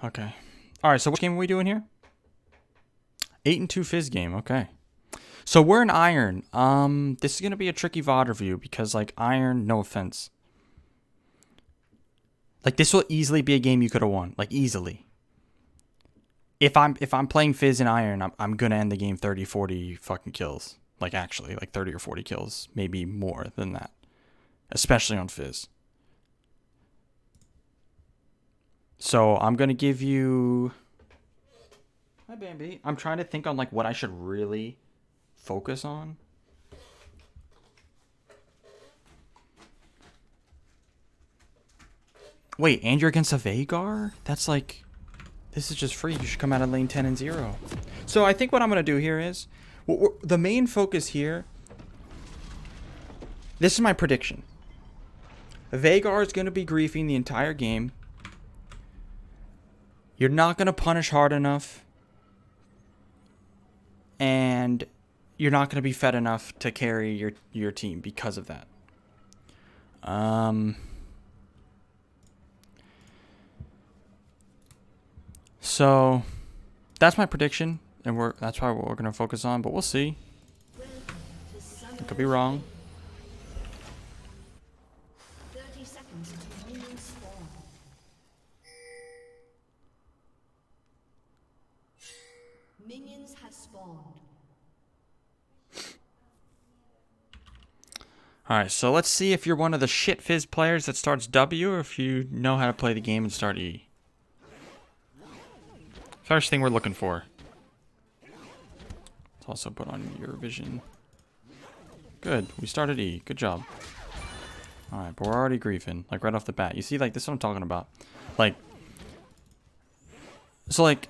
Okay. All right, so what game are we doing here? 8-2 Fizz game, okay. So we're in Iron. This is going to be a tricky VOD review because, like, Iron, no offense. Like, this will easily be a game you could have won. Like, easily. If I'm playing Fizz in Iron, I'm going to end the game 30, 40 fucking kills. Like, actually, like 30 or 40 kills. Maybe more than that. Especially on Fizz. So, I'm going to give you... Hi, Bambi. I'm trying to think on, like, what I should really focus on. Wait, and you're against a Vhagar? That's like... This is just free. You should come out of lane 10 and 0. So I think what I'm going to do here is... the main focus here... This is my prediction. Vhagar is going to be griefing the entire game. You're not going to punish hard enough. And you're not going to be fed enough to carry your team because of that. So that's my prediction, and that's probably what we're going to focus on, but we'll see. I could be wrong. 30 seconds until minions spawn. Minions have spawned. Alright, so let's see if you're one of the shit Fizz players that starts W, or if you know how to play the game and start E. First thing we're looking for. Let's also put on your vision. Good, we started E. Good job. Alright, but we're already griefing, like right off the bat. You see, like, this is what I'm talking about. Like, so like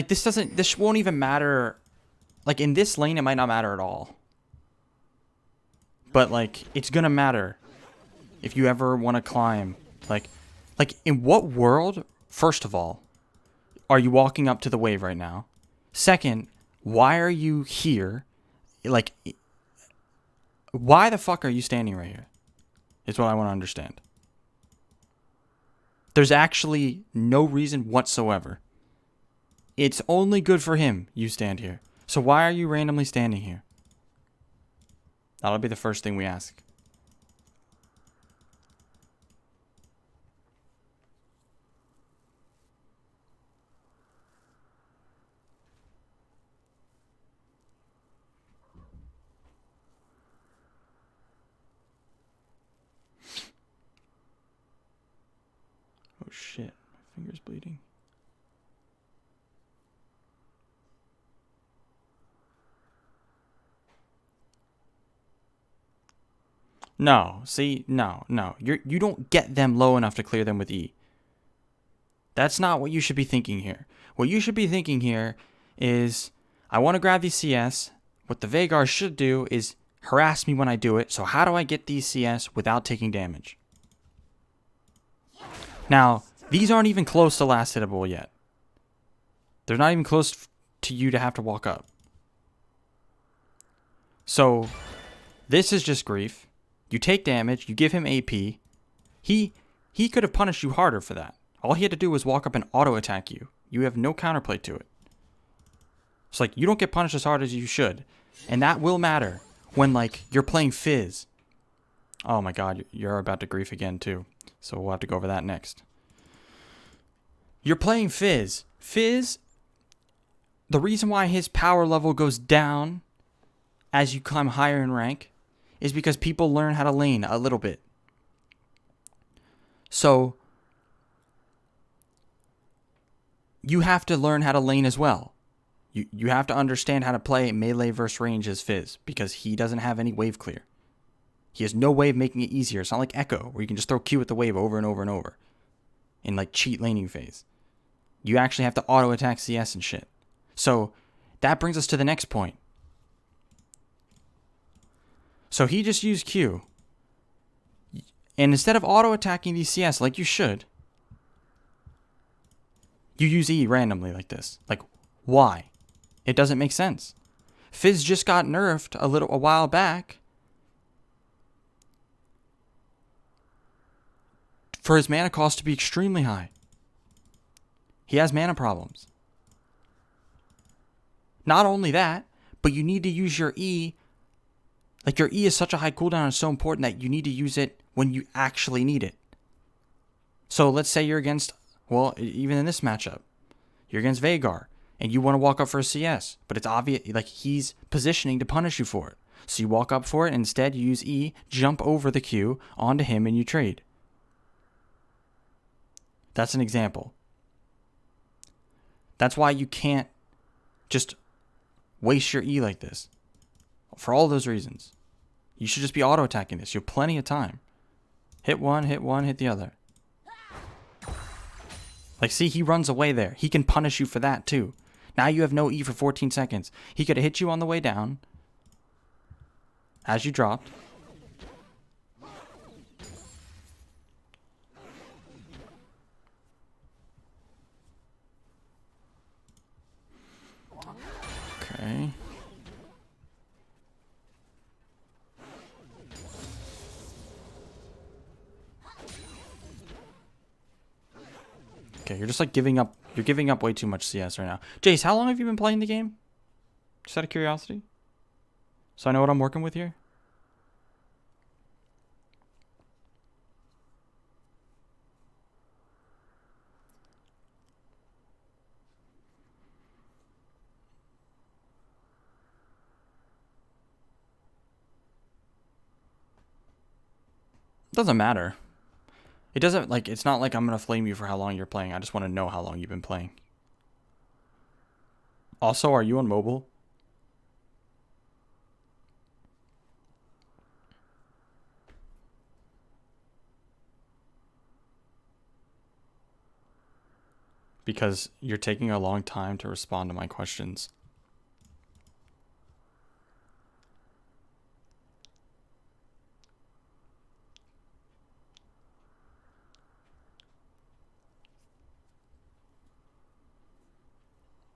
this won't even matter. Like, in this lane, it might not matter at all. But, like, it's gonna matter if you ever want to climb. Like, in what world, first of all, are you walking up to the wave right now? Second, why are you here? Like, why the fuck are you standing right here? Is what I want to understand. There's actually no reason whatsoever. It's only good for him you stand here. So why are you randomly standing here? That'll be the first thing we ask. Oh shit, my finger's bleeding. No, see, no. You don't get them low enough to clear them with E. That's not what you should be thinking here. What you should be thinking here is, I want to grab these CS. What the Vhagar should do is harass me when I do it. So how do I get these CS without taking damage? Now, these aren't even close to last hittable yet. They're not even close to you to have to walk up. So, this is just grief. You take damage, you give him AP. He could have punished you harder for that. All he had to do was walk up and auto-attack you. You have no counterplay to it. It's like, you don't get punished as hard as you should. And that will matter when, like, you're playing Fizz. Oh my god, you're about to grief again too. So we'll have to go over that next. You're playing Fizz. Fizz, the reason why his power level goes down as you climb higher in rank is because people learn how to lane a little bit. So, you have to learn how to lane as well. You have to understand how to play melee versus range as Fizz, because he doesn't have any wave clear. He has no way of making it easier. It's not like Echo, where you can just throw Q at the wave over and over and over in, like, cheat laning phase. You actually have to auto-attack CS and shit. So, that brings us to the next point. So he just used Q. And instead of auto-attacking these CS like you should, you use E randomly like this. Like, why? It doesn't make sense. Fizz just got nerfed a while back for his mana cost to be extremely high. He has mana problems. Not only that, but you need to use your E. Like, your E is such a high cooldown and so important that you need to use it when you actually need it. So let's say you're against, well, even in this matchup, you're against Veigar, and you want to walk up for a CS, but it's obvious, like, he's positioning to punish you for it. So you walk up for it, and instead you use E, jump over the Q onto him, and you trade. That's an example. That's why you can't just waste your E like this. For all those reasons. You should just be auto-attacking this. You have plenty of time. Hit one, hit the other. Like, see, he runs away there. He can punish you for that, too. Now you have no E for 14 seconds. He could have hit you on the way down. As you dropped. Okay. Okay, you're just like giving up. You're giving up way too much CS right now. Jace, how long have you been playing the game? Just out of curiosity. So I know what I'm working with here. Doesn't matter. It doesn't, like, it's not like I'm going to flame you for how long you're playing. I just want to know how long you've been playing. Also, are you on mobile? Because you're taking a long time to respond to my questions.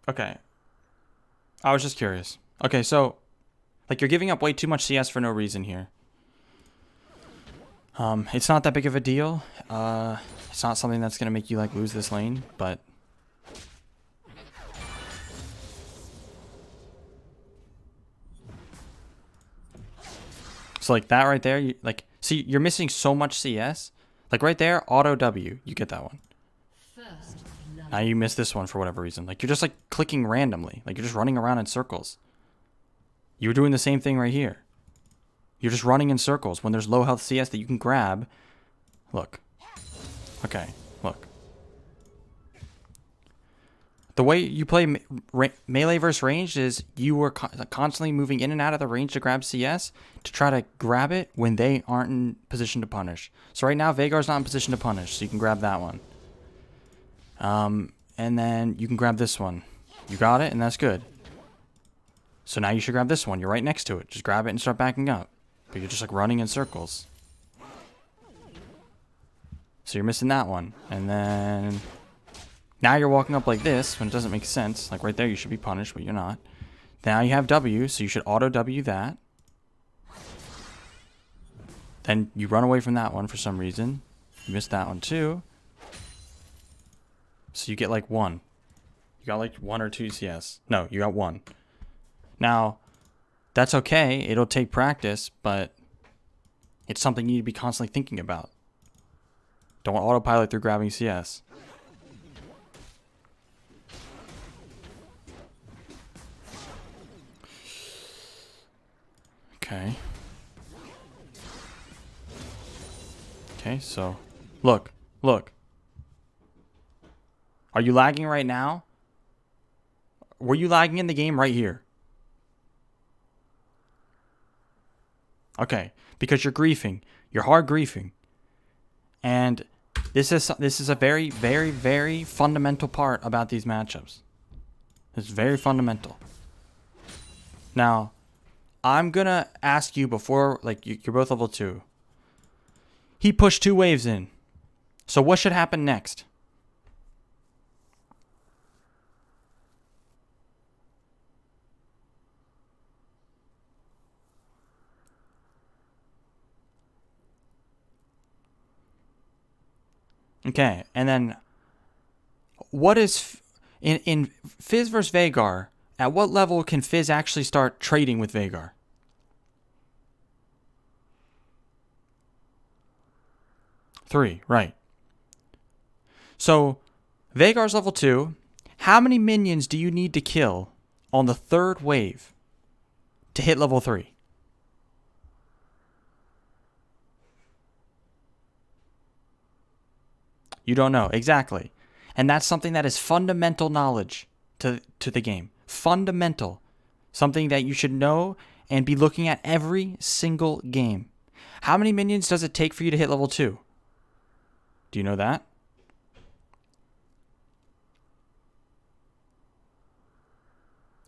Okay. I was just curious. Okay, so, like, you're giving up way too much CS for no reason here. It's not that big of a deal. It's not something that's gonna make you, like, lose this lane, but so, like, that right there, you, like, see, you're missing so much CS. Like, right there, auto W, you get that one. First love. Now you miss this one for whatever reason. Like, you're just, like, clicking randomly. Like, you're just running around in circles. You're doing the same thing right here. You're just running in circles when there's low health CS that you can grab. Look. Okay, look. The way you play melee versus ranged is you were constantly moving in and out of the range to grab CS to try to grab it when they aren't in position to punish. So right now, Veigar's not in position to punish, so you can grab that one. And then you can grab this one. You got it, and that's good. So now you should grab this one. You're right next to it. Just grab it and start backing up. But you're just like running in circles. So you're missing that one. And then now you're walking up like this when it doesn't make sense. Like right there you should be punished, but you're not. Now you have W, so you should auto W that. Then you run away from that one for some reason. You missed that one too. So you get like 1. You got like 1 or 2 CS. No, you got 1. Now, that's okay. It'll take practice, but it's something you need to be constantly thinking about. Don't autopilot through grabbing CS. Okay. Okay, so look. Are you lagging right now? Were you lagging in the game right here? Okay, because you're griefing. You're hard griefing. And this is a very, very, very fundamental part about these matchups. It's very fundamental. Now, I'm going to ask you before, like, you're both level 2. He pushed 2 waves in. So what should happen next? Okay, and then what is in Fizz versus Vhagar? At what level can Fizz actually start trading with Vhagar? Three, right. So Vhagar's level 2. How many minions do you need to kill on the third wave to hit level 3? You don't know. Exactly. And that's something that is fundamental knowledge to the game. Fundamental. Something that you should know and be looking at every single game. How many minions does it take for you to hit level 2? Do you know that?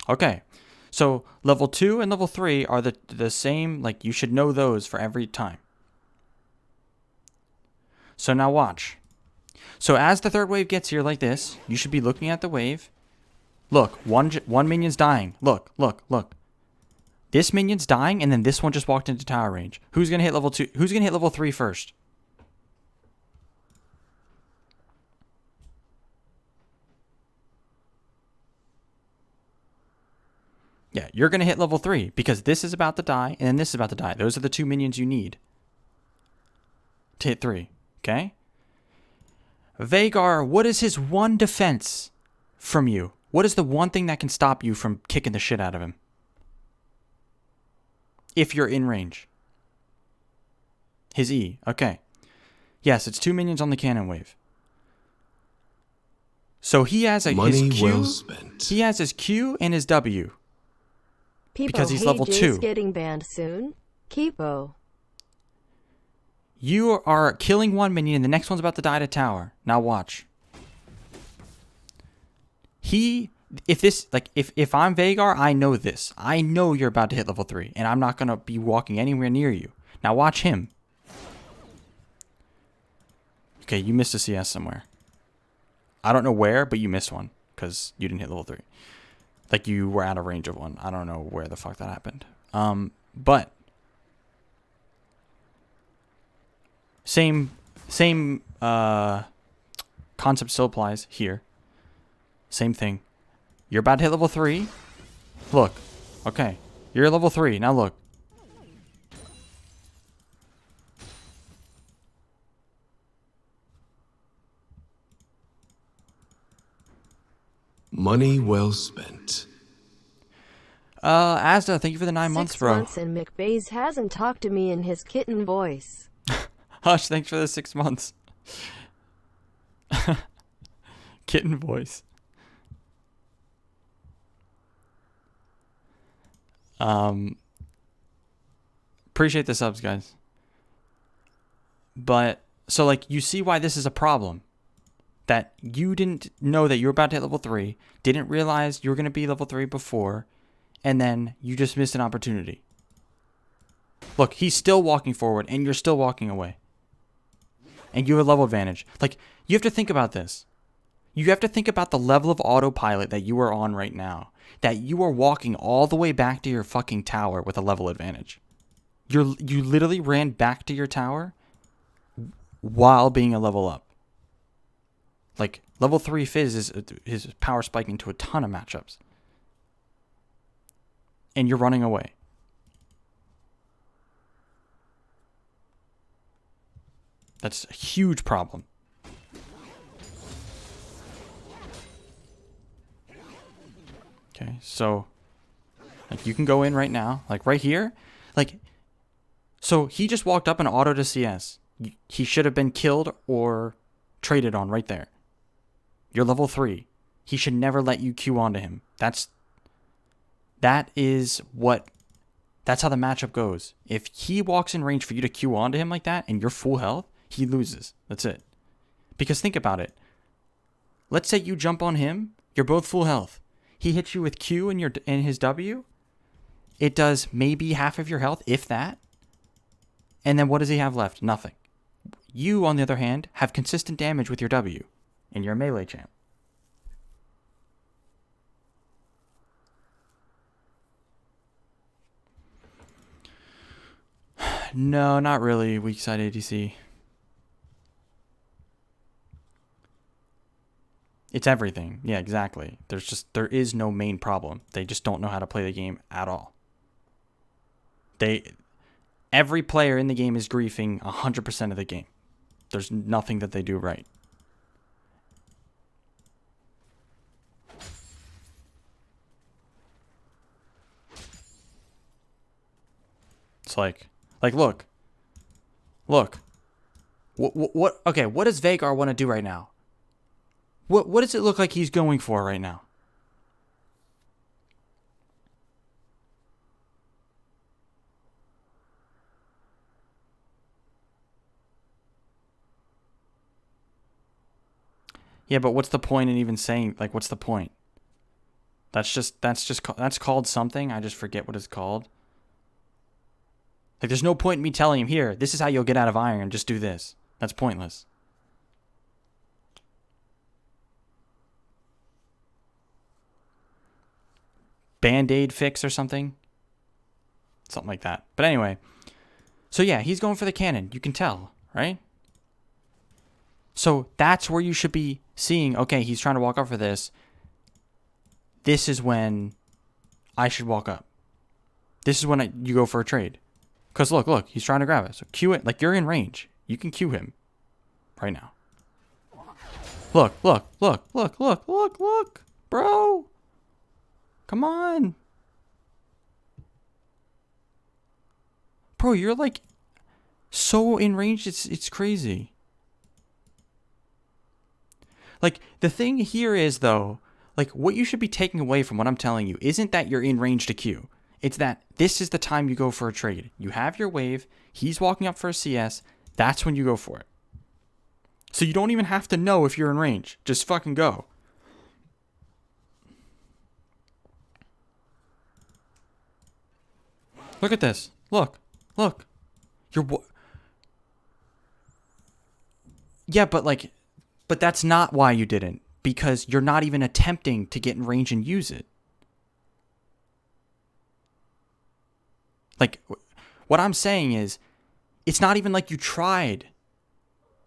Okay. So level 2 and level 3 are the same. Like, you should know those for every time. So now watch. So as the third wave gets here like this, you should be looking at the wave. Look, one minion's dying. Look. This minion's dying, and then this one just walked into tower range. Who's going to hit level 2? Who's going to hit level 3 first? Yeah, you're going to hit level 3 because this is about to die, and then this is about to die. Those are the two minions you need to hit 3, okay? Vhagar, what is his one defense from you? What is the one thing that can stop you from kicking the shit out of him? If you're in range. His E, okay. Yes, it's 2 minions on the cannon wave. So he has his Q. Well spent. He has his Q and his W. People because he's level 2. Getting banned soon. Keepo. You are killing one minion and the next one's about to die to tower. Now watch. If I'm Vhagar, I know this. I know you're about to hit level 3 and I'm not going to be walking anywhere near you. Now watch him. Okay, you missed a CS somewhere. I don't know where, but you missed one because you didn't hit level 3. Like, you were out of range of one. I don't know where the fuck that happened. But same concept still applies here. Same thing. You're about to hit level 3. Look. Okay. You're at level 3. Now look. Money well spent. Asda, thank you for the 9 months, bro. 6 months and McBaze hasn't talked to me in his kitten voice. Hush, thanks for the 6 months. Kitten voice. Appreciate the subs, guys. But, so, like, you see why this is a problem. That you didn't know that you were about to hit level 3, didn't realize you were going to be level 3 before, and then you just missed an opportunity. Look, he's still walking forward, and you're still walking away. And you have a level advantage. Like, you have to think about this. You have to think about the level of autopilot that you are on right now. That you are walking all the way back to your fucking tower with a level advantage. You literally ran back to your tower while being a level up. Like, level 3 Fizz is power spiking to a ton of matchups. And you're running away. That's a huge problem. Okay, so, like, you can go in right now. Like, right here. Like, so he just walked up and auto to CS. He should have been killed or traded on right there. You're level 3. He should never let you Q onto him. That's how the matchup goes. If he walks in range for you to Q onto him like that and you're full health, he loses. That's it. Because think about it. Let's say you jump on him, you're both full health. He hits you with Q and his W. It does maybe half of your health, if that. And then what does he have left? Nothing. You, on the other hand, have consistent damage with your W. And you're a melee champ. No, not really. Weak side ADC. It's everything. Yeah, exactly. There is no main problem. They just don't know how to play the game at all. Every player in the game is griefing 100% of the game. There's nothing that they do right. It's like look. What okay, what does Vhagar want to do right now? What does it look like he's going for right now? Yeah, but what's the point in even saying, like, what's the point? That's called something. I just forget what it's called. Like, there's no point in me telling him, here, this is how you'll get out of iron. Just do this. That's pointless. Band-Aid fix or something. Something like that. But anyway. So yeah, he's going for the cannon. You can tell, right? So that's where you should be seeing, okay, he's trying to walk up for this. This is when I should walk up. This is when you go for a trade. Because look, he's trying to grab it. So Q it. Like, you're in range. You can Q him right now. Look. Bro. Come on. Bro, you're like so in range, it's crazy. Like, the thing here is, though, like, what you should be taking away from what I'm telling you isn't that you're in range to Q. It's that this is the time you go for a trade. You have your wave. He's walking up for a CS. That's when you go for it. So you don't even have to know if you're in range. Just fucking go. Look at this. Look. You're yeah, but that's not why you didn't. Because you're not even attempting to get in range and use it. Like, what I'm saying is, it's not even like you tried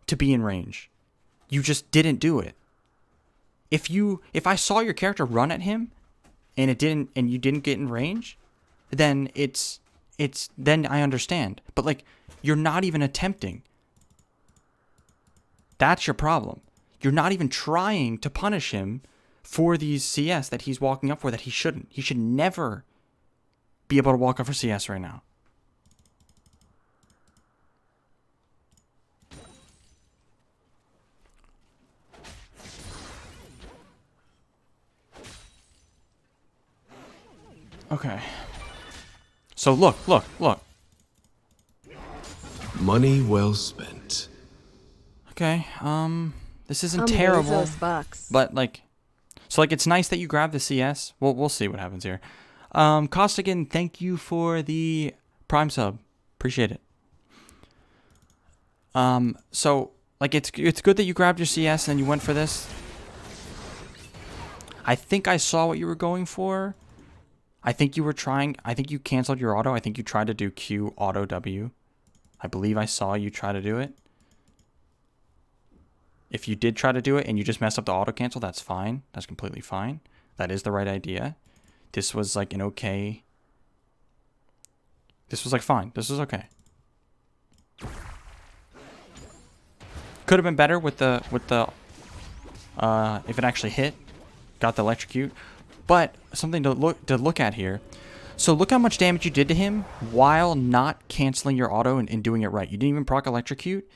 to be in range. You just didn't do it. If I saw your character run at him and you didn't get in range, then then I understand. But like, you're not even attempting. That's your problem. You're not even trying to punish him for these CS that he's walking up for that he shouldn't. He should never be able to walk up for CS right now. Okay. So look. Money well spent. Okay, this isn't How many terrible, those bucks? but like, so like, it's nice that you grab the CS. We'll see what happens here. Costigan, thank you for the Prime sub. Appreciate it. So like, it's good that you grabbed your CS and then you went for this. I think I saw what you were going for. I think you canceled your auto. I think you tried to do Q auto W. I believe I saw you try to do it. If you did try to do it and you just messed up the auto cancel, that's fine. That's completely fine. That is the right idea. This was like an okay. This was like fine. This was okay. Could have been better with the if it actually hit, got the electrocute. But something to look at here. So look how much damage you did to him while not canceling your auto and doing it right. You didn't even proc electrocute.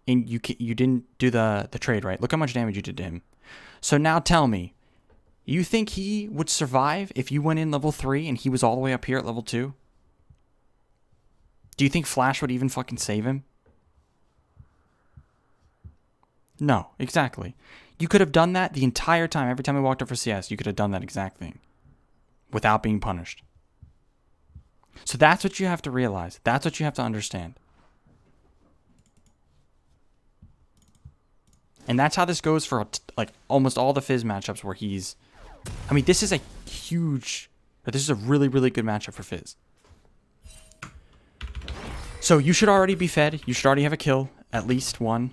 And you didn't do the trade right. Look how much damage you did to him. So now tell me, you think he would survive if you went in level 3 and he was all the way up here at level 2? Do you think Flash would even fucking save him? No, exactly. You could have done that the entire time. Every time he walked up for CS, you could have done that exact thing without being punished. So that's what you have to realize. That's what you have to understand. And that's how this goes for like almost all the Fizz matchups where he's... I mean, this is a really, really good matchup for Fizz. So you should already be fed. You should already have a kill. At least one.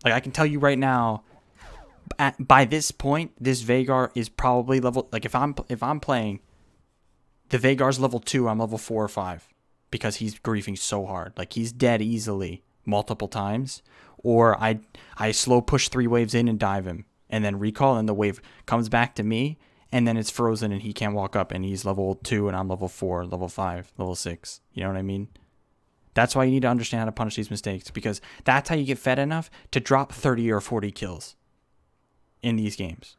Like, I can tell you right now, by this point, this Veigar is probably level, like if I'm playing, the Veigar's level 2, I'm level 4 or 5 because he's griefing so hard. Like he's dead easily multiple times, or I slow push 3 waves in and dive him and then recall, and the wave comes back to me and then it's frozen and he can't walk up and he's level 2 and I'm level 4, level 5, level 6. You know what I mean? That's why you need to understand how to punish these mistakes, because that's how you get fed enough to drop 30 or 40 kills in these games.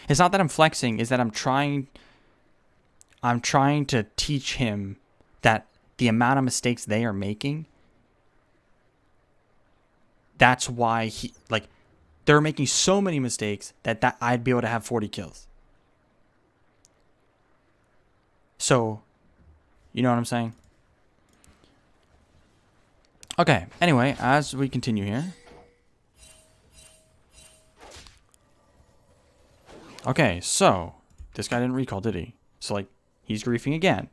It's not that I'm flexing, it's that I'm trying to teach him that the amount of mistakes they are making, that's why they're making so many mistakes that I'd be able to have 40 kills. So, you know what I'm saying? Okay, anyway, as we continue here. Okay, so this guy didn't recall, did he? So, like, he's griefing again.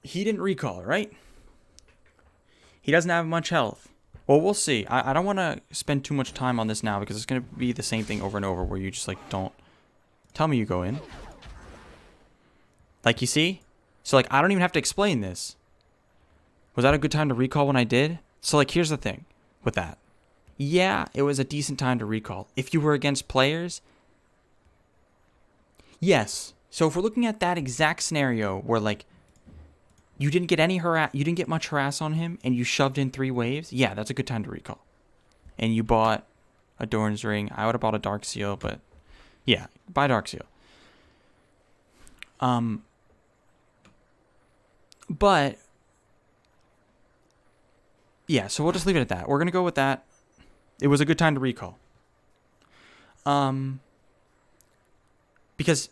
He didn't recall, right? He doesn't have much health. Well, we'll see. I don't want to spend too much time on this now because it's going to be the same thing over and over where you just, like, don't tell me you go in. Like, you see? So, like, I don't even have to explain this. Was that a good time to recall when I did? So, like, here's the thing with that. Yeah, it was a decent time to recall. If you were against players, yes. So if we're looking at that exact scenario where, like, you didn't get much harass on him and you shoved in 3 waves, yeah, that's a good time to recall. And you bought a Dorn's Ring. I would have bought a Dark Seal, but yeah, buy Dark Seal. But yeah, so we'll just leave it at that. We're going to go with that. It was a good time to recall. Because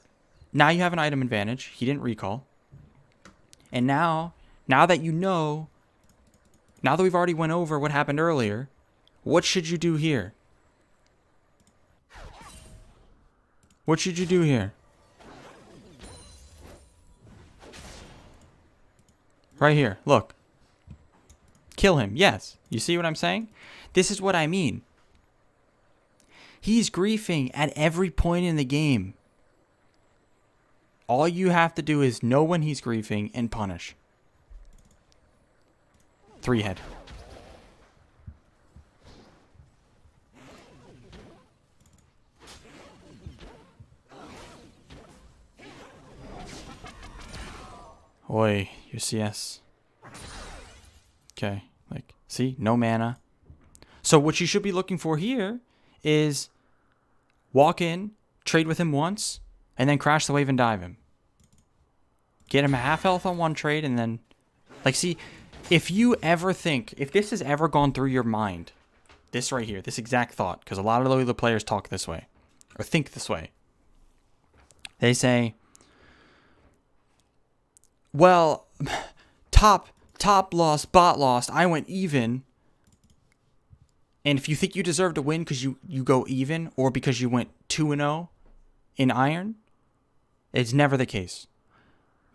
now you have an item advantage. He didn't recall. And now that you know, now that we've already went over what happened earlier, what should you do here? What should you do here? Right here, look. Kill him, yes. You see what I'm saying? This is what I mean. He's griefing at every point in the game. All you have to do is know when he's griefing and punish. 3 head. Oi, your CS. Okay, like, see? No mana. So what you should be looking for here is walk in, trade with him once, and then crash the wave and dive him. Get him a half health on one trade, and then, like, see, if you ever think, if this has ever gone through your mind, this right here, this exact thought, because a lot of the players talk this way, or think this way. They say, well, top lost, bot lost, I went even. And if you think you deserve to win because you go even, or because you went 2-0 in Iron, it's never the case.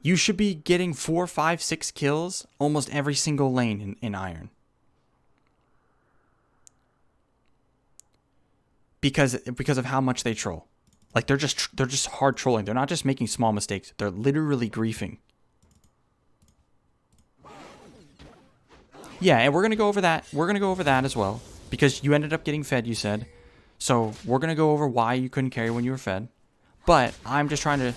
You should be getting 4, 5, 6 kills almost every single lane in Iron. Because of how much they troll. Like, they're just hard trolling. They're not just making small mistakes. They're literally griefing. Yeah, and we're going to go over that. We're going to go over that as well. Because you ended up getting fed, you said. So we're going to go over why you couldn't carry when you were fed. But I'm just trying to...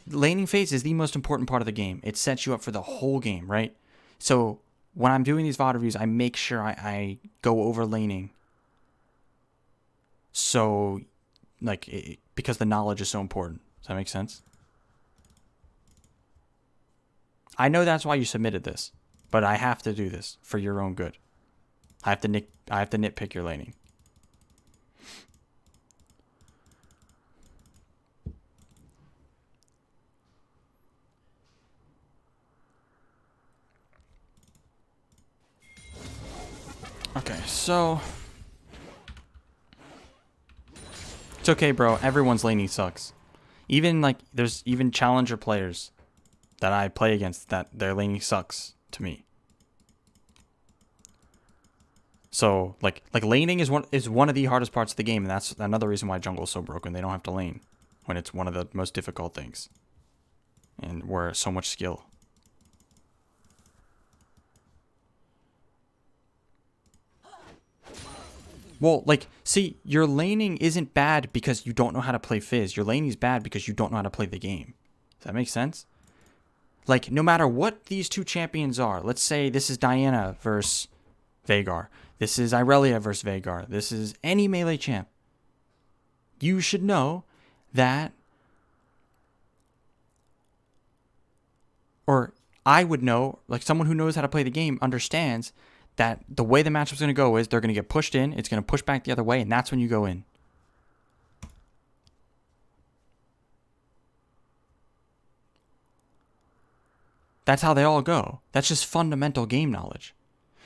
laning phase is the most important part of the game. It sets you up for the whole game, right? So when I'm doing these VOD reviews, I make sure I go over laning. So, like, because the knowledge is so important. Does that make sense? I know that's why you submitted this. But I have to do this for your own good. I have to nitpick your laning. Okay, so it's okay, bro. Everyone's laning sucks. Even like there's even challenger players that I play against that their laning sucks to me. So like laning is one of the hardest parts of the game, and that's another reason why jungle is so broken. They don't have to lane when it's one of the most difficult things, and where so much skill. Well, like, see, your laning isn't bad because you don't know how to play Fizz. Your laning is bad because you don't know how to play the game. Does that make sense? Like, no matter what these two champions are, let's say this is Diana versus Veigar. This is Irelia versus Veigar. This is any melee champ. You should know that, or I would know, like someone who knows how to play the game understands that the way the matchup's going to go is they're going to get pushed in, it's going to push back the other way, and that's when you go in. That's how they all go. That's just fundamental game knowledge.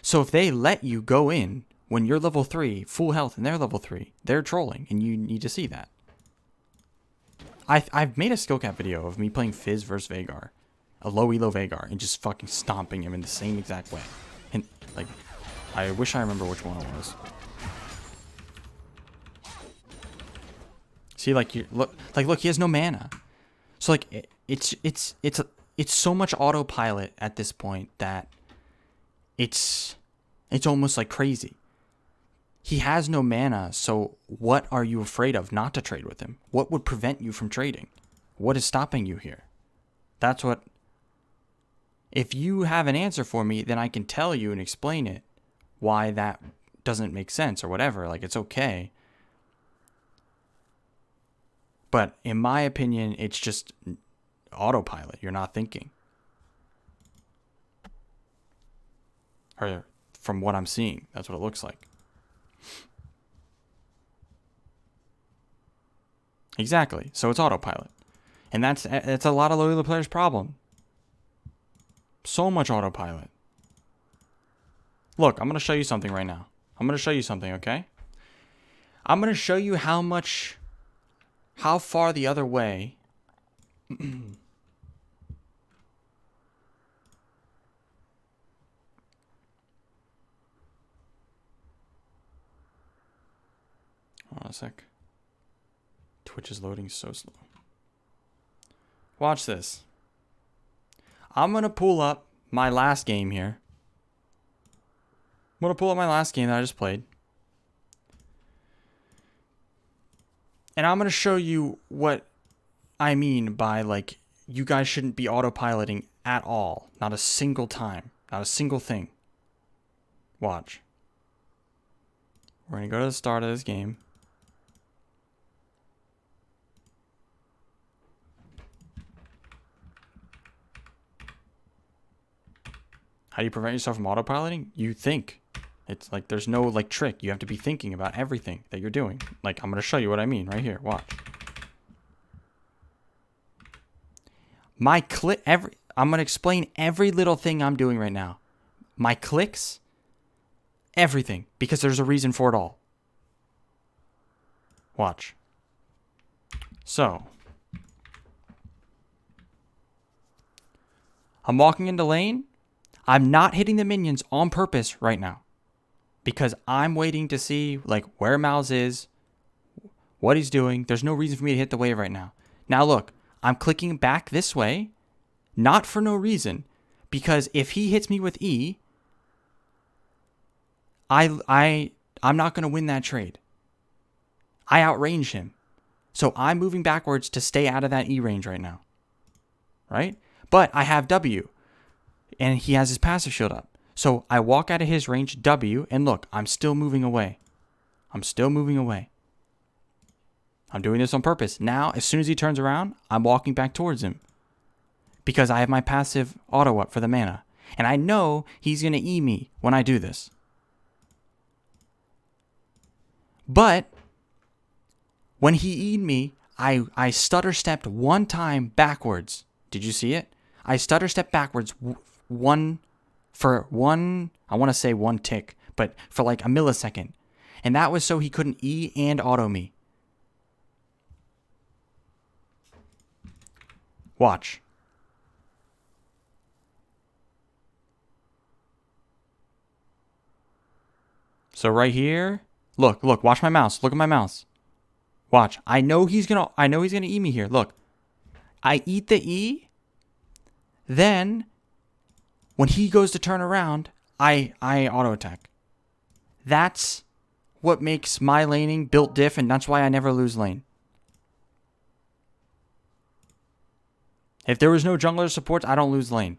So if they let you go in when you're level 3, full health, and they're level 3, they're trolling, and you need to see that. I've made a skill cap video of me playing Fizz versus Veigar. A low elo Veigar, and just fucking stomping him in the same exact way. And, like, I wish I remember which one it was. See, like, look, he has no mana. So, like, it's so much autopilot at this point that it's almost like crazy. He has no mana, so what are you afraid of not to trade with him? What would prevent you from trading? What is stopping you here? That's what... If you have an answer for me, then I can tell you and explain it, why that doesn't make sense or whatever. Like, it's okay. But in my opinion, it's just autopilot. You're not thinking. Or from what I'm seeing, that's what it looks like. Exactly. So it's autopilot. And that's a lot of low-elo players' problem. So much autopilot. Look, I'm going to show you something right now. I'm going to show you something, okay? I'm going to show you how far the other way... Hold on a sec. Twitch is loading so slow. Watch this. I'm going to pull up my last game here. I'm going to pull up my last game that I just played. And I'm going to show you what I mean by, like, you guys shouldn't be autopiloting at all. Not a single time. Not a single thing. Watch. We're going to go to the start of this game. How do you prevent yourself from autopiloting? You think. It's like there's no like trick. You have to be thinking about everything that you're doing. Like, I'm going to show you what I mean right here. Watch. I'm going to explain every little thing I'm doing right now. My clicks, everything, because there's a reason for it all. Watch. So, I'm walking into lane. I'm not hitting the minions on purpose right now because I'm waiting to see like where Mal's is, what he's doing. There's no reason for me to hit the wave right now. Now look, I'm clicking back this way, not for no reason, because if he hits me with E, I'm not going to win that trade. I outrange him. So I'm moving backwards to stay out of that E range right now. Right? But I have W. And he has his passive shield up. So I walk out of his range, W, and look, I'm still moving away. I'm still moving away. I'm doing this on purpose. Now, as soon as he turns around, I'm walking back towards him. Because I have my passive auto up for the mana. And I know he's going to E me when I do this. But when he E'd me, I stutter stepped one time backwards. Did you see it? I stutter stepped backwards I want to say one tick, but for like a millisecond. And that was so he couldn't E and auto me. Watch. So right here, look, watch my mouse. Look at my mouse. Watch. I know he's gonna E me here. Look. I eat the E. Then when he goes to turn around, I auto attack. That's what makes my laning built diff, and that's why I never lose lane. If there was no jungler support, I don't lose lane.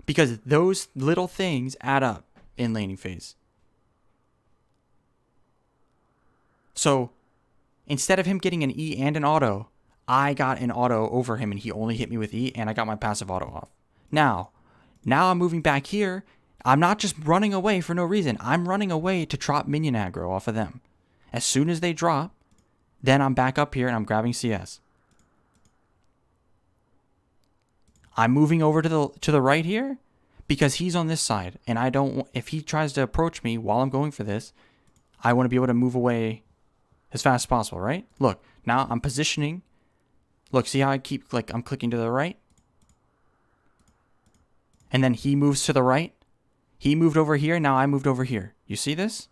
Because those little things add up in laning phase. So, instead of him getting an E and an auto, I got an auto over him and he only hit me with E and I got my passive auto off. Now I'm moving back here. I'm not just running away for no reason. I'm running away to drop minion aggro off of them. As soon as they drop, then I'm back up here and I'm grabbing CS. I'm moving over to the right here because he's on this side, and I don't. If he tries to approach me while I'm going for this, I want to be able to move away as fast as possible, right? Look, now I'm positioning. Look, see how I keep I'm clicking to the right? And then he moves to the right. He moved over here, now I moved over here. You see this?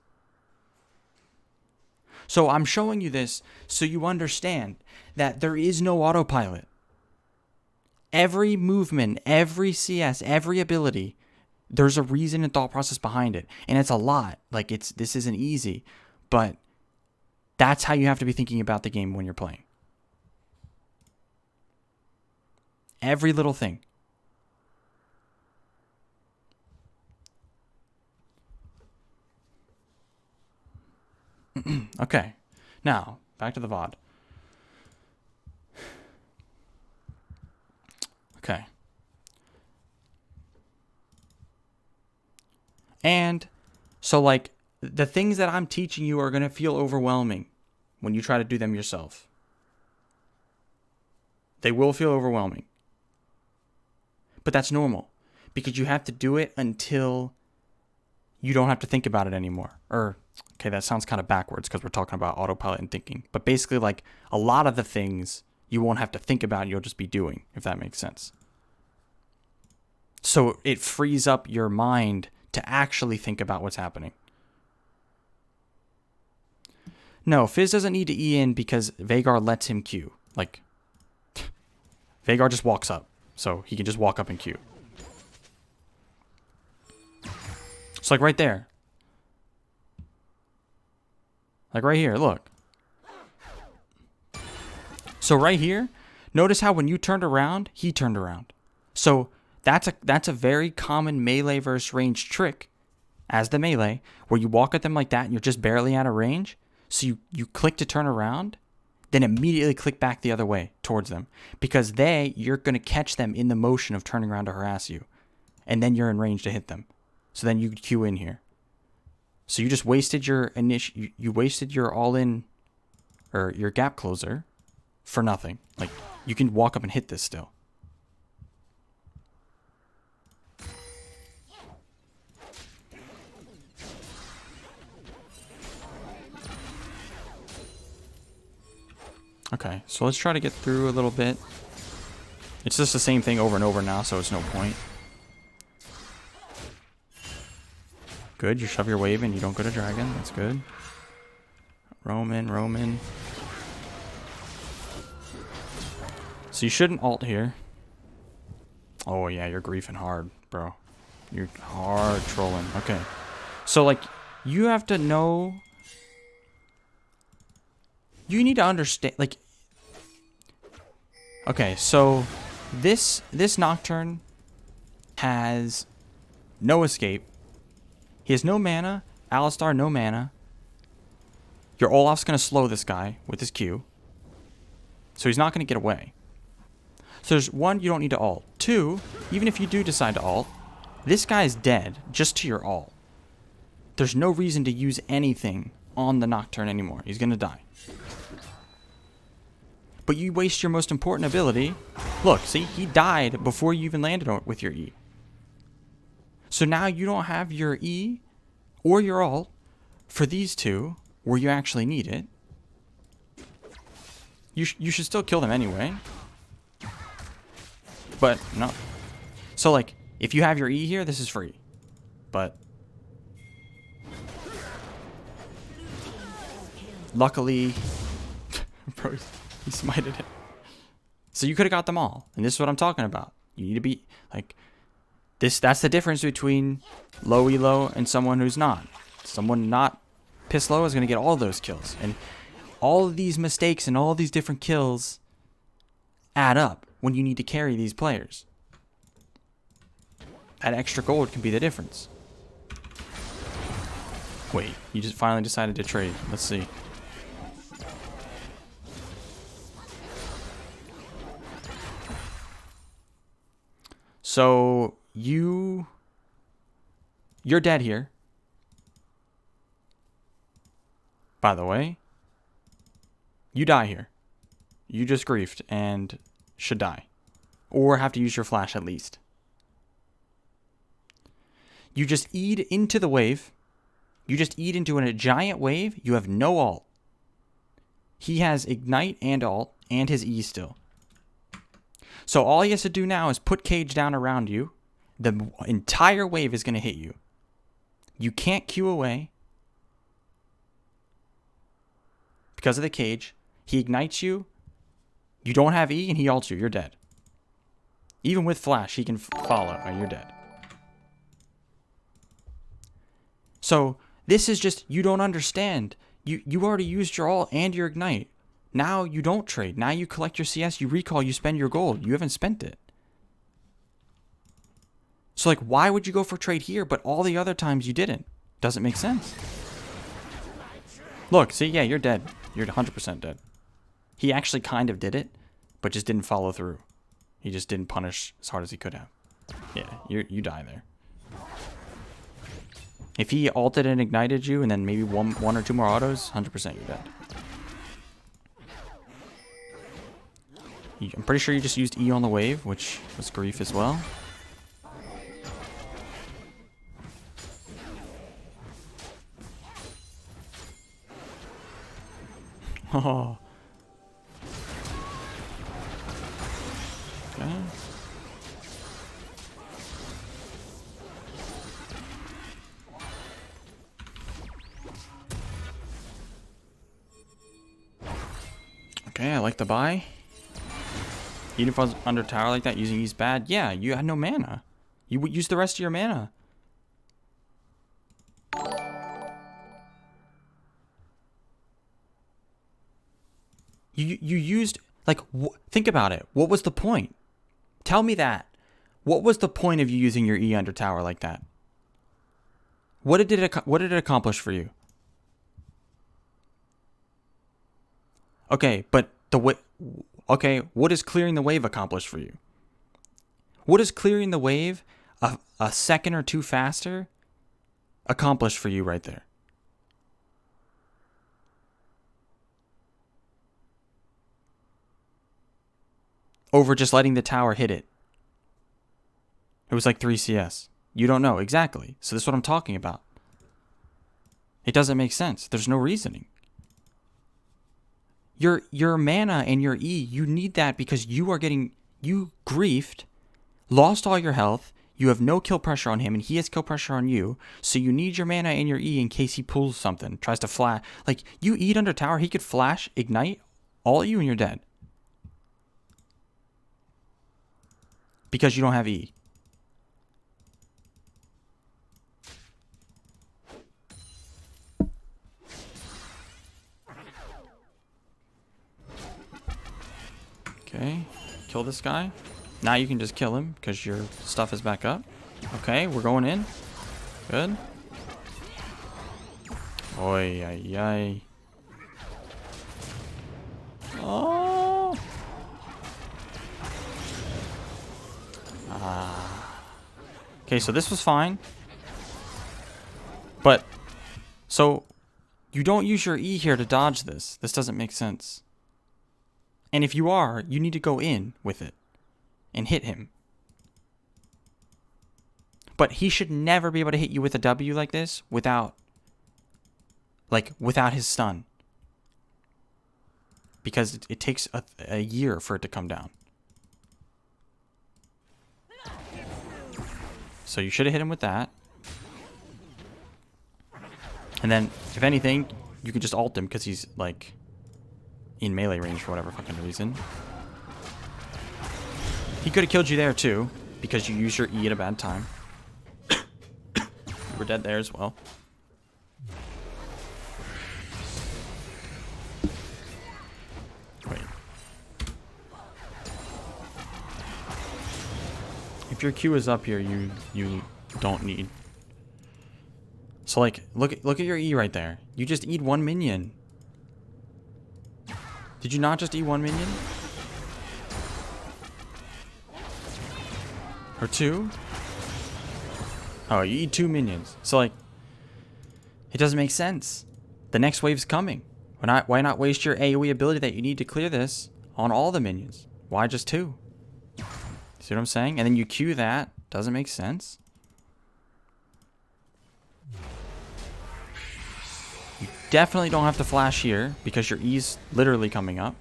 So I'm showing you this so you understand that there is no autopilot. Every movement, every CS, every ability, there's a reason and thought process behind it. And it's a lot. This isn't easy. But that's how you have to be thinking about the game when you're playing. Every little thing. Okay. Now, back to the VOD. Okay. And so the things that I'm teaching you are going to feel overwhelming when you try to do them yourself. They will feel overwhelming. But that's normal because you have to do it until you don't have to think about it anymore. Okay, that sounds kind of backwards because we're talking about autopilot and thinking. But basically, a lot of the things you won't have to think about, you'll just be doing, if that makes sense. So it frees up your mind to actually think about what's happening. No, Fizz doesn't need to E in because Veigar lets him Q. Veigar just walks up. So he can just walk up and Q. It's right there. Right here, look. So right here, notice how when you turned around, he turned around. So that's a very common melee versus range trick as the melee, where you walk at them like that and you're just barely out of range. So you click to turn around, then immediately click back the other way towards them. Because you're going to catch them in the motion of turning around to harass you. And then you're in range to hit them. So then you Q in here. So you just wasted your you wasted your all-in or your gap closer for nothing. You can walk up and hit this still. Okay, so let's try to get through a little bit. It's just the same thing over and over now, so it's no point. Good, you shove your wave and you don't go to dragon. That's good. Roman. So you shouldn't ult here. Oh yeah, you're griefing hard, bro. You're hard trolling. Okay. So you have to know. You need to understand okay, so this Nocturne has no escape. He has no mana. Alistar, no mana. Your Olaf's going to slow this guy with his Q. So he's not going to get away. So there's one, you don't need to ult. Two, even if you do decide to ult, this guy is dead just to your ult. There's no reason to use anything on the Nocturne anymore. He's going to die. But you waste your most important ability. Look, see, he died before you even landed with your E. So now you don't have your E or your ult for these two where you actually need it. you should still kill them anyway. But no. So like, if you have your E here, this is free. But luckily, bro, he smited it. So you could have got them all, and this is what I'm talking about. You need to be like this. That's the difference between low elo and someone who's not. Someone not piss low is gonna get all those kills, and all of these mistakes and all of these different kills add up when you need to carry these players. That extra gold can be the difference. Wait, you just finally decided to trade. Let's see. So you're dead here. By the way, you die here. You just griefed and should die. Or have to use your flash at least. You just E'd into the wave. You just E'd into a giant wave. You have no ult. He has ignite and ult and his E still. So all he has to do now is put cage down around you. The entire wave is going to hit you. You can't Q away because of the cage. He ignites you. You don't have E and he ults you. You're dead. Even with flash, he can follow and you're dead. So this is just, you don't understand. You already used your ult and your ignite. Now you don't trade. Now you collect your CS, you recall, you spend your gold. You haven't spent it. So like, why would you go for trade here, but all the other times you didn't? Doesn't make sense. Look, see, yeah, you're dead. You're 100% dead. He actually kind of did it, but just didn't follow through. He just didn't punish as hard as he could have. Yeah, you die there. If he ulted and ignited you and then maybe one or two more autos, 100% you're dead. I'm pretty sure you just used E on the wave, which was grief as well. Oh. Okay. Okay, I like the buy. Even if I was under tower like that, using E's bad. Yeah, you had no mana. You would use the rest of your mana. You used, like, think about it. What was the point? Tell me that. What was the point of you using your E under tower like that? What did it accomplish for you? Okay, but okay, what does clearing the wave accomplish for you? What does clearing the wave a second or two faster accomplish for you right there? Over just letting the tower hit it. It was like 3 CS. You don't know, exactly. So this is what I'm talking about. It doesn't make sense. There's no reasoning. Your mana and your E, you need that because you griefed, lost all your health, you have no kill pressure on him, and he has kill pressure on you, so you need your mana and your E in case he pulls something, tries to flash. Like, you E'd under tower, he could flash, ignite, all at you, and you're dead. Because you don't have E. Okay, kill this guy. Now you can just kill him because your stuff is back up. Okay, we're going in. Good. Oy, ay, ay. Oh. Okay, so this was fine. But, so, you don't use your E here to dodge this. This doesn't make sense. And if you are, you need to go in with it and hit him. But he should never be able to hit you with a W like this without his stun. because it takes a year for it to come down. So you should have hit him with that. And then, if anything, you could just ult him because he's, like, in melee range for whatever fucking reason. He could have killed you there, too, because you used your E at a bad time. You were dead there as well. Wait. If your Q is up here, you don't need. So like, look at your E right there. You just E'd one minion. Did you not just E one minion? Or two? Oh, you E'd two minions. So like, it doesn't make sense. The next wave's coming. Why not waste your AoE ability that you need to clear this on all the minions? Why just two? See what I'm saying? And then you Q that. Doesn't make sense. You definitely don't have to flash here because your E's literally coming up.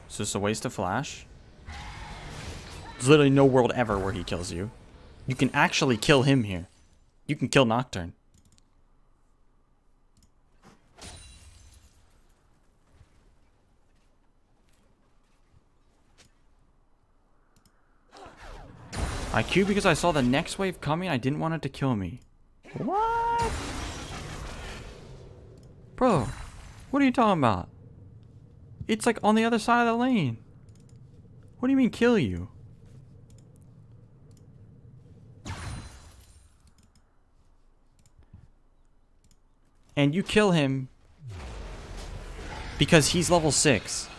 So it's a waste of flash. There's literally no world ever where he kills you. You can actually kill him here. You can kill Nocturne. I queued because I saw the next wave coming. I didn't want it to kill me. What? Bro, what are you talking about? It's like on the other side of the lane. What do you mean kill you? And you kill him because he's level 6.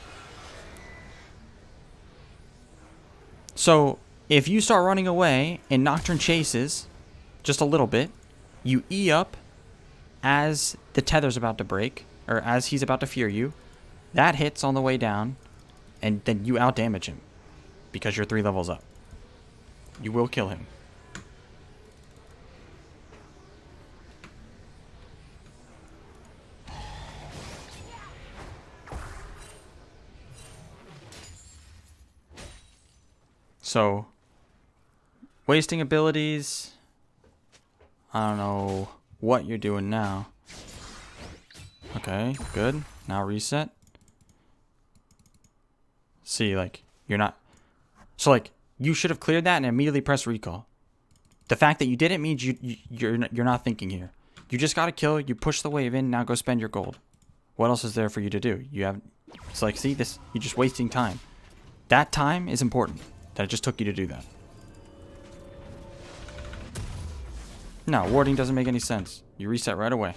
So if you start running away and Nocturne chases just a little bit, you E up as the tether's about to break, or as he's about to fear you. That hits on the way down, and then you outdamage him because you're 3 levels up. You will kill him. So, wasting abilities. I don't know what you're doing now. Okay, good. Now reset. See, like, you're not. So, like, you should have cleared that and immediately press recall. The fact that you didn't means you're not thinking here. You just got to kill. You push the wave in. Now go spend your gold. What else is there for you to do? You have. It's like, see, this. You're just wasting time. That time is important. That it just took you to do that. No, warding doesn't make any sense. You reset right away.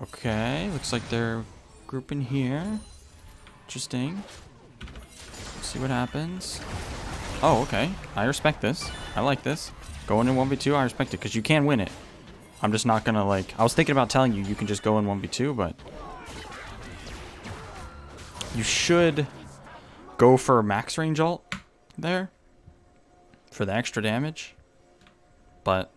Okay, looks like they're grouping here. Interesting. Let's see what happens. Oh, okay. I respect this. I like this. Going in 1v2, I respect it, because you can win it. I'm just not gonna, like... I was thinking about telling you can just go in 1v2, but... You should go for max range ult there. For the extra damage. But...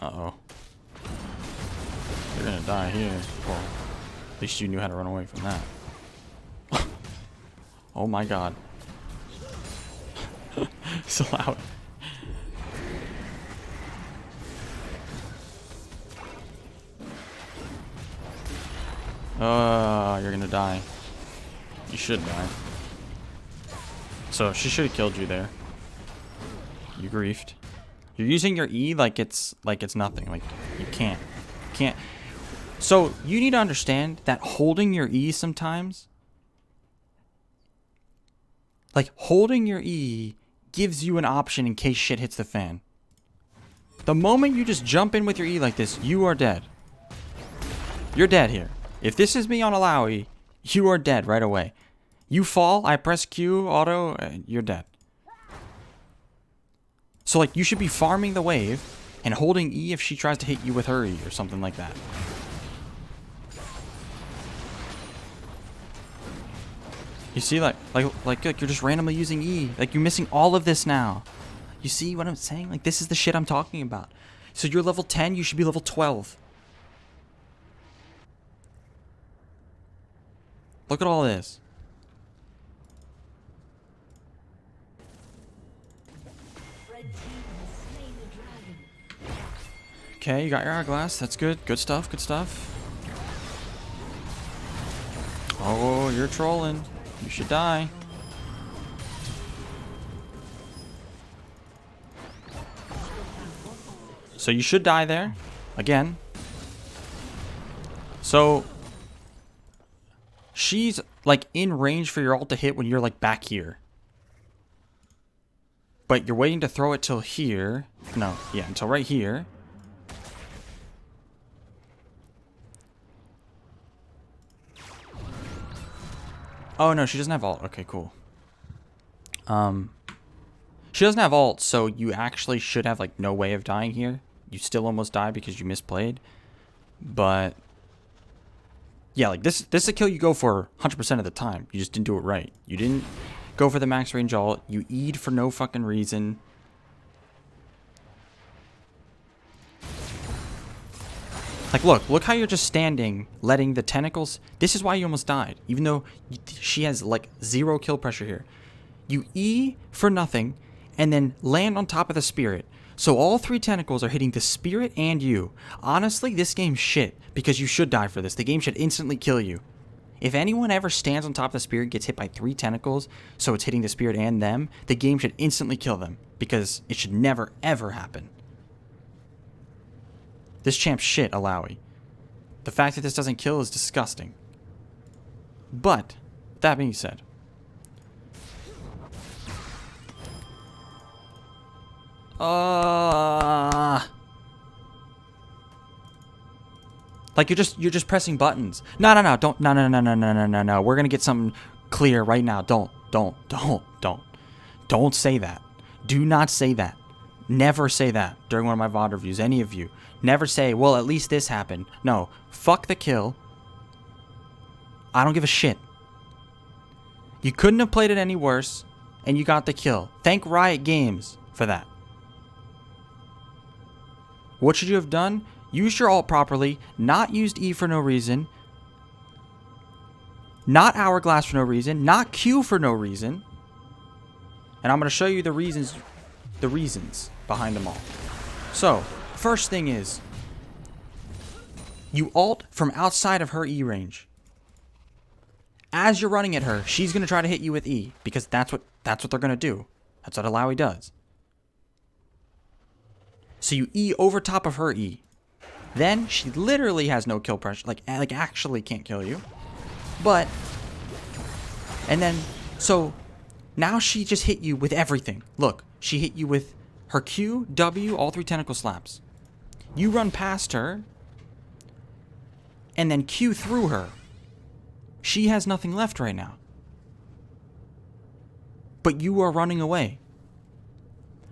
Uh-oh. You're gonna die here. Well, at least you knew how to run away from that. Oh my god. So loud. You're gonna die. You should die. So she should have killed you there. You griefed. You're using your E like it's nothing. Like you can't. So you need to understand that holding your E sometimes, like holding your E gives you an option in case shit hits the fan. The moment you just jump in with your E like this, you are dead. You're dead here. If this is me on Alawi, you are dead right away. You fall, I press Q, auto, you're dead. So, like, you should be farming the wave and holding E if she tries to hit you with her E or something like that. You see, like you're just randomly using E. Like, you're missing all of this now. You see what I'm saying? Like, this is the shit I'm talking about. So you're level 10, you should be level 12. Look at all this. Okay, you got your hourglass. That's good. Good stuff. Good stuff. Oh, you're trolling. You should die. So you should die there. Again. So she's like in range for your ult to hit when you're like back here. But you're waiting to throw it till here. No, yeah, until right here. Oh no, she doesn't have ult. Okay, cool. She doesn't have ult, so you actually should have like no way of dying here. You still almost die because you misplayed. But yeah, like this is a kill you go for 100% of the time. You just didn't do it right. You didn't go for the max range ult. You E'd for no fucking reason. Like, look how you're just standing, letting the tentacles. This is why you almost died, even though she has like 0 kill pressure here. You E for nothing, and then land on top of the spirit. So all 3 tentacles are hitting the spirit and you. Honestly, this game's shit, because you should die for this. The game should instantly kill you. If anyone ever stands on top of the spirit and gets hit by 3 tentacles, so it's hitting the spirit and them, the game should instantly kill them, because it should never, ever happen. This champ's shit, Alawi. The fact that this doesn't kill is disgusting. But, that being said, like you're just pressing buttons. No, don't, no. We're gonna get something clear right now. Don't say that. Do not say that. Never say that during one of my VOD reviews. Any of you, never say, well, at least this happened. No, fuck the kill. I don't give a shit. You couldn't have played it any worse, and you got the kill. Thank Riot Games for that. What should you have done? Used your ult properly, not used E for no reason, not hourglass for no reason, not Q for no reason. And I'm going to show you the reasons behind them all. So, first thing is, you ult from outside of her E range. As you're running at her, she's going to try to hit you with E, because that's what they're going to do. That's what Alawi does. So you E over top of her E. Then she literally has no kill pressure, like actually can't kill you. But, and then, so now she just hit you with everything. Look, she hit you with her Q, W, all 3 tentacle slaps. You run past her, and then Q through her. She has nothing left right now. But you are running away.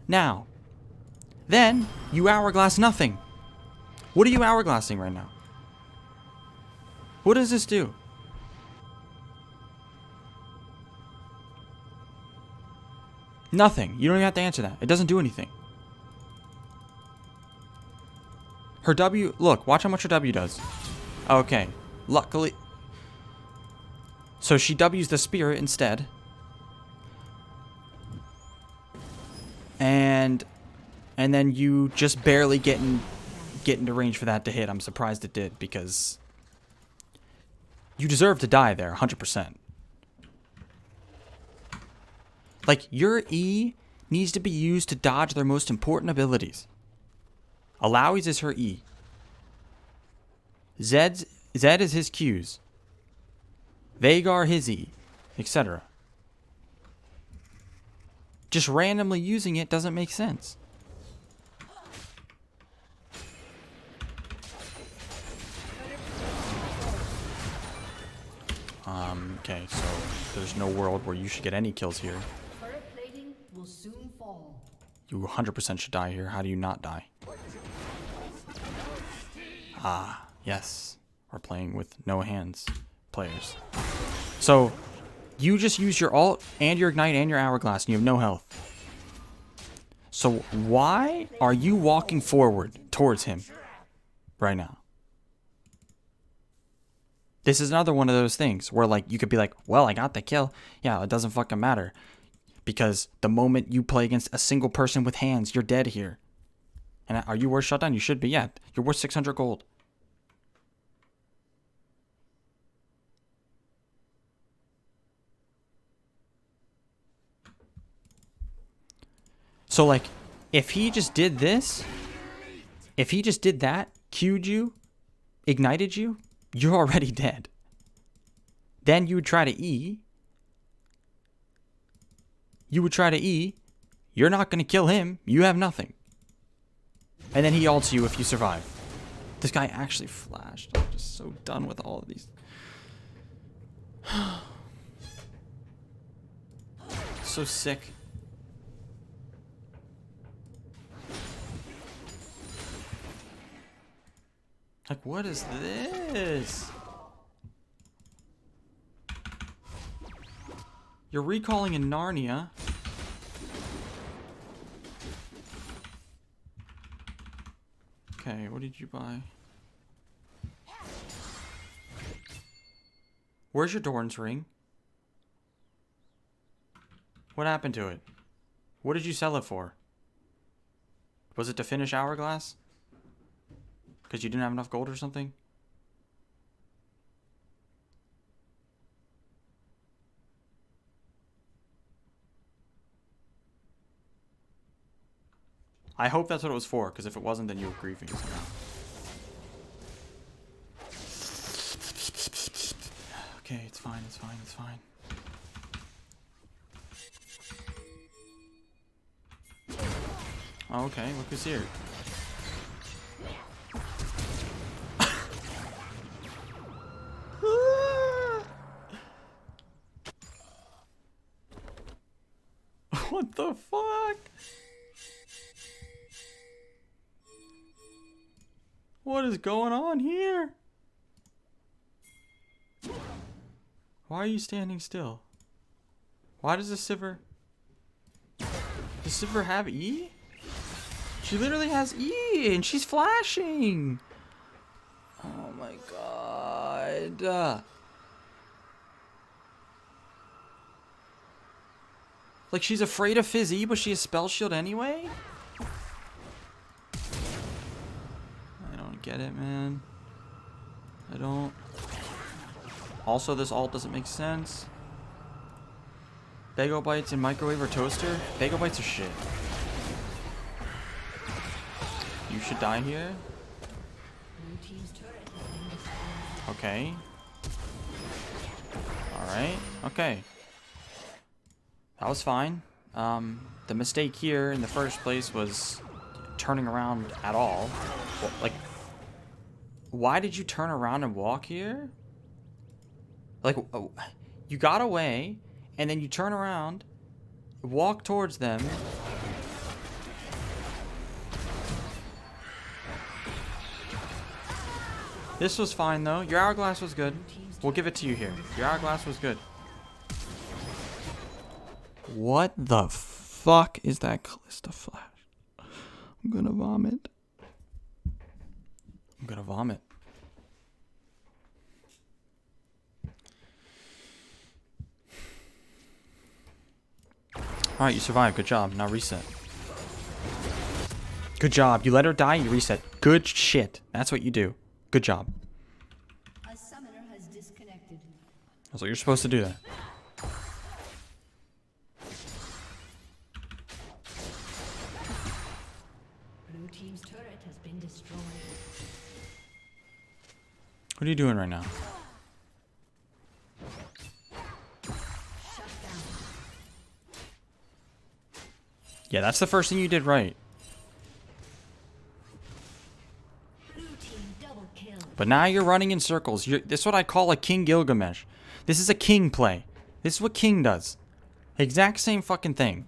Now, then you hourglass nothing. What are you hourglassing right now? What does this do? Nothing. You don't even have to answer that. It doesn't do anything. Her W, look, watch how much her W does. Okay, luckily. So she W's the spirit instead. And then you just barely get into range for that to hit. I'm surprised it did, because you deserve to die there 100%. Like, your E needs to be used to dodge their most important abilities. Alawi's is her E. Zed is his Qs. Veigar his E, etc. Just randomly using it doesn't make sense. Okay, so there's no world where you should get any kills here. Will soon fall. You 100% should die here. How do you not die? Ah, yes. We're playing with no hands players. So, You just use your ult and your ignite and your hourglass and you have no health. So why are you walking forward towards him right now? This is another one of those things where like you could be like, well, I got the kill. Yeah, it doesn't fucking matter. Because the moment you play against a single person with hands, you're dead here. And are you worth shutdown? You should be, yeah. You're worth 600 gold. So, like, if he just did this, if he just did that, Q'd you, ignited you, you're already dead. Then you would try to E. You would try to E. You're not going to kill him. You have nothing. And then he ults you if you survive. This guy actually flashed. I'm just so done with all of these. So sick. Like, what is this? You're recalling in Narnia. Okay, what did you buy? Where's your Dorn's ring? What happened to it? What did you sell it for? Was it to finish Hourglass? Because you didn't have enough gold or something? I hope that's what it was for, because if it wasn't, then you were grieving somehow. Okay, it's fine, it's fine, it's fine. Oh, okay, look who's here. What the fuck? What is going on here? Why are you standing still? Why does the Sivir... Does Sivir have E? She literally has E and she's flashing. Oh my god. Like she's afraid of Fizz E, but she has Spell Shield anyway? I don't get it, man. I don't. Also, this ult doesn't make sense. Bagel Bites in Microwave or Toaster? Bagel Bites are shit. You should die here. Okay. Alright. Okay. That was fine. The mistake here in the first place was turning around at all. Well, like, why did you turn around and walk here? Like, you got away, and then you turn around, walk towards them. This was fine, though. Your Hourglass was good. We'll give it to you here. Your Hourglass was good. What the fuck is that Callista flash? I'm gonna vomit. I'm gonna vomit. Alright, you survived. Good job. Now reset. Good job. You let her die, you reset. Good shit. That's what you do. Good job. A summoner has disconnected. So you're supposed to do that. Blue team's turret has been destroyed. What are you doing right now? Shut down. Yeah, that's the first thing you did right. Blue team double kill. But now you're running in circles. This is what I call a King Gilgamesh. This is a King play. This is what King does. Exact same fucking thing.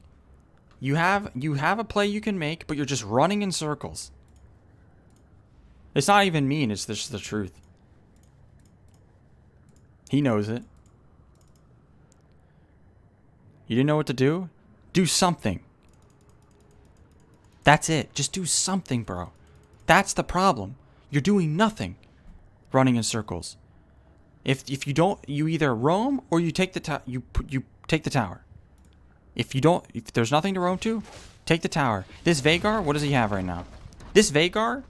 You have a play you can make, but you're just running in circles. It's not even mean, it's just the truth. He knows it. You didn't know what to do? Do something. That's it. Just do something, bro. That's the problem. You're doing nothing. Running in circles. If you don't, you either roam or you take the you take the tower. If there's nothing to roam to, take the tower. This Veigar, what does he have right now? This Veigar,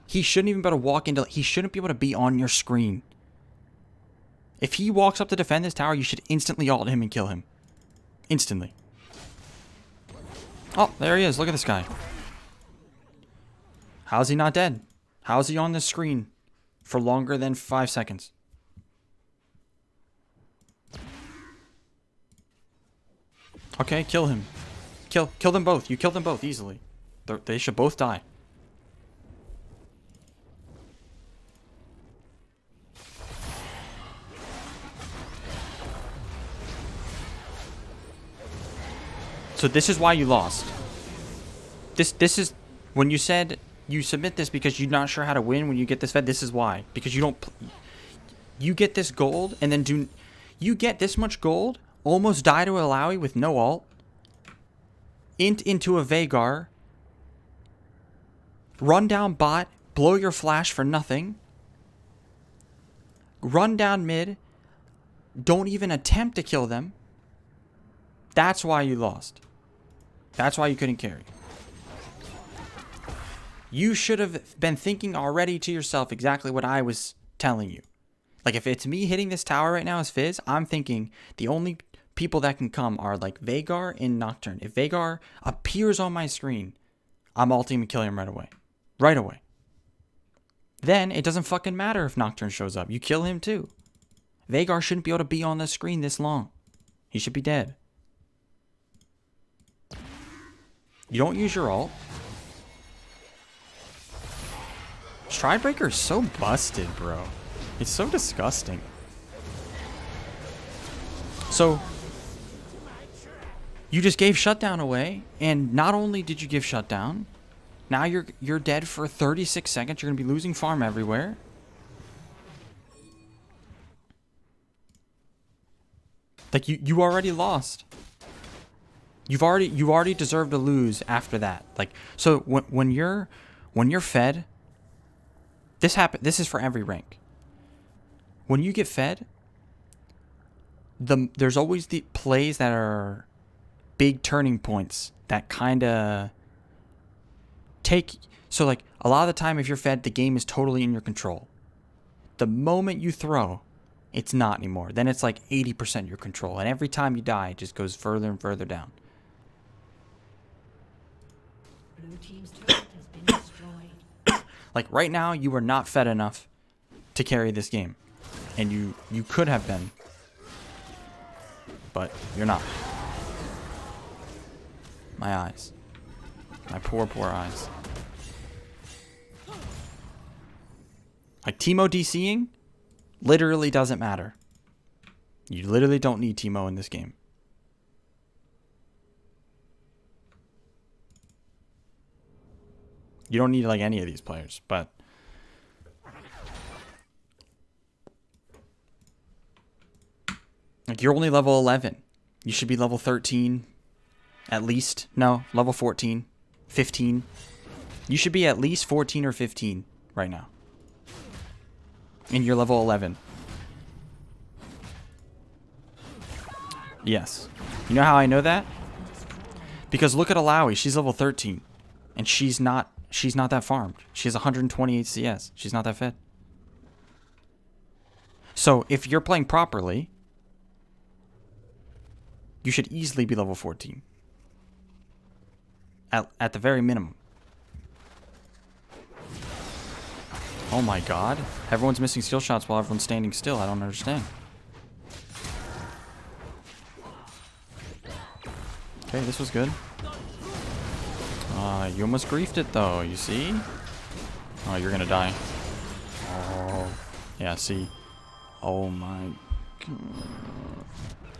he shouldn't even be able to walk into. He shouldn't be able to be on your screen. If he walks up to defend this tower, you should instantly ult him and kill him. Instantly. Oh, there he is. Look at this guy. How's he not dead? How's he on the screen for longer than 5 seconds? Okay, kill him. Kill them both. You killed them both easily. They should both die. So this is why you lost. This is when you said you submit this because you're not sure how to win when you get this fed. This is why. Because you don't. You get this gold and then you get this much gold. Almost die to a Alawi with no ult. Int into a Veigar. Run down bot. Blow your flash for nothing. Run down mid. Don't even attempt to kill them. That's why you lost. That's why you couldn't carry. You should have been thinking already to yourself exactly what I was telling you. Like, if it's me hitting this tower right now as Fizz, I'm thinking the only people that can come are like Veigar and Nocturne. If Veigar appears on my screen, I'm ulting and killing him right away. Right away. Then it doesn't fucking matter if Nocturne shows up. You kill him too. Veigar shouldn't be able to be on the screen this long. He should be dead. You don't use your ult. Stridebreaker is so busted, bro. It's so disgusting. So, you just gave shutdown away, and not only did you give shutdown, now you're dead for 36 seconds. You're gonna be losing farm everywhere. Like you already lost. You already deserve to lose after that. Like, so when you're fed, this is for every rank. When you get fed, there's always the plays that are big turning points that kind of take. So like a lot of the time, if you're fed, the game is totally in your control. The moment you throw, it's not anymore. Then it's like 80% your control, and every time you die, it just goes further and further down. Blue team's turret has been destroyed. Like right now, you are not fed enough to carry this game. And you could have been. But you're not. My eyes. My poor, poor eyes. Like Teemo DCing literally doesn't matter. You literally don't need Teemo in this game. You don't need like any of these players, but like you're only level 11. You should be level 13 at least. No, level 14, 15. You should be at least 14 or 15 right now. And you're level 11. Yes. You know how I know that? Because look at Alawi. She's level 13. And she's not that farmed. She has 128 CS. She's not that fed. So if you're playing properly, you should easily be level 14. At the very minimum. Oh my god. Everyone's missing skill shots while everyone's standing still. I don't understand. Okay, this was good. You almost griefed it though, you see? Oh, you're gonna die. Oh. Yeah, see. Oh my god.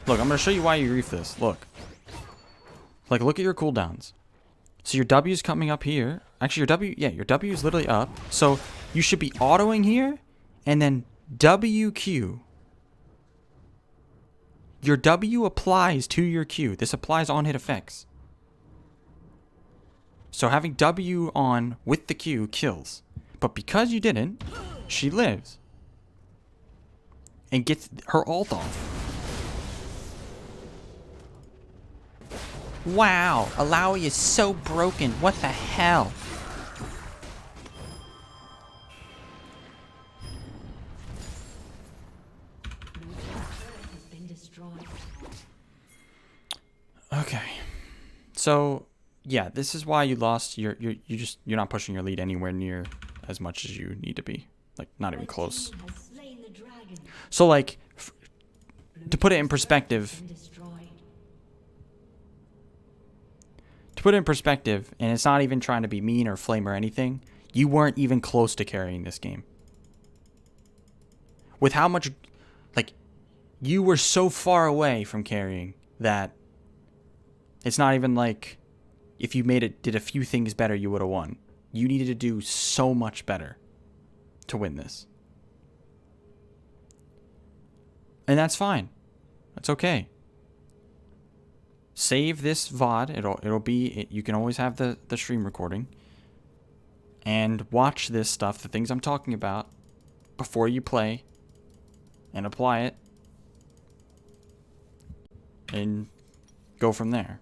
Look, I'm gonna show you why you grief this. Look. Like, look at your cooldowns. So your W's coming up here. Actually, your W is literally up. So you should be autoing here, and then WQ. Your W applies to your Q. This applies on hit effects. So having W on with the Q kills. But because you didn't, she lives. And gets her ult off. Wow, Alawi is so broken. What the hell? Has been destroyed. Okay. So, yeah, this is why you lost. You're not pushing your lead anywhere near as much as you need to be. Like, not even close. Team has slain the dragon. So, like, to put it in perspective, Been destroyed. and it's not even trying to be mean or flame or anything, you weren't even close to carrying this game. With how much, like, you were so far away from carrying that it's not even like if you did a few things better, you would have won. You needed to do so much better to win this. And that's fine. That's okay. Save this VOD. It'll be, you can always have the stream recording. And watch this stuff, the things I'm talking about, before you play. And apply it. And go from there.